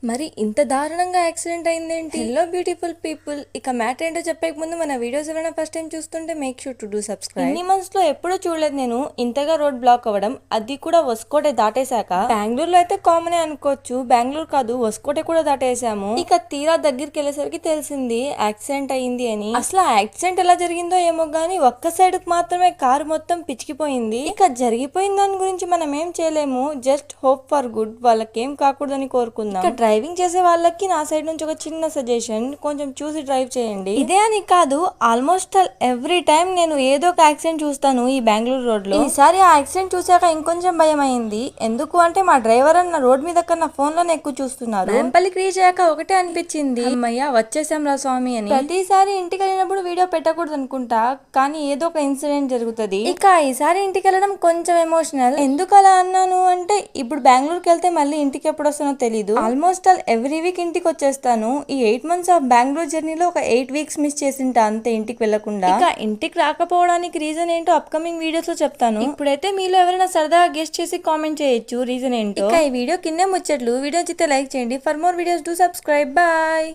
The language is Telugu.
మరి ఇంత దారుణంగా యాక్సిడెంట్ అయిందేంటి? హలో బ్యూటిఫుల్ పీపుల్, ఇక మ్యాటర్ ఏంటో చెప్పే ముందు మన వీడియోస్ ఎవరైనా ఫస్ట్ టైం చూస్తుంటే make sure to do subscribe. ఇన్ని మంత్స్ లో ఎప్పుడూ చూడలేదు నేను ఇంతగా రోడ్ బ్లాక్ అవ్వడం, అది కూడా వస్కోటే దాటేశాక. బెంగళూరులో అయితే కామనే అనుకోవచ్చు, బెంగళూరు కాదు వస్కోటే కూడా దాటేసాము. ఇక తీరా దగ్గరికి వెళ్ళేసరికి తెలిసింది యాక్సిడెంట్ అయ్యింది అని. అసలు ఆ యాక్సిడెంట్ ఎలా జరిగిందో ఏమో గానీ ఒక్క సైడ్ మాత్రమే కారు మొత్తం పిచ్చికిపోయింది. ఇక జరిగిపోయిన దాని గురించి మనం ఏం చేయలేము, జస్ట్ హోప్ ఫర్ గుడ్, వాళ్ళకేం కాకూడదని కోరుకుందాం. డ్రైవింగ్ చేసే వాళ్ళకి నా సైడ్ నుంచి ఒక చిన్న సజెషన్, కొంచెం చూసి డ్రైవ్ చేయండి. ఇదే అని కాదు, ఆల్మోస్ట్ ఎవ్రీ టైం నేను ఏదో ఒక యాక్సిడెంట్ చూస్తాను ఈ బెంగళూరు రోడ్ లో. ఈసారి ఆ యాక్సిడెంట్ చూసాక ఇంకొంచెం భయం అయింది. ఎందుకు అంటే మా డ్రైవర్ అన్న రోడ్ మీద కన్నా ఫోన్ లోనే ఎక్కువ చూస్తున్నారు. వెంపల్లికి రీచ్ అయ్యాక ఒకటే అనిపించింది, అమ్మయ్య వచ్చేసాం రా స్వామి అని. ప్రతిసారి ఇంటికి వెళ్ళినప్పుడు వీడియో పెట్టకూడదు అనుకుంటా, కానీ ఏదో ఒక ఇన్సిడెంట్ జరుగుతుంది. ఇక ఈసారి ఇంటికి వెళ్ళడం కొంచెం ఎమోషనల్. ఎందుకు అలా అన్నాను అంటే, ఇప్పుడు బెంగళూరుకి వెళ్తే మళ్ళీ ఇంటికి ఎప్పుడు వస్తానో తెలీదు. ఆల్మోస్ట్ ఎవ్రీ వీక్ ఇంటికి వచ్చేస్తాను. ఈ 8 months ఆఫ్ బెంగళూరు జర్నీలో ఒక 8 weeks మిస్ చేసింటా అంతే ఇంటికి వెళ్లకుండా. ఇక ఇంటికి రాకపోవడానికి రీజన్ ఏంటో అప్కమింగ్ వీడియోస్ లో చెప్తాను. ఇప్పుడైతే మీలో ఎవరైనా సరదాగా గెస్ట్ చేసి కామెంట్ చేయొచ్చు రీజన్ ఏంటో. ఇక ఈ వీడియో కిందే ముచ్చట్లు. వీడియో నచ్చితే లైక్ చేయండి. For more videos do subscribe. Bye.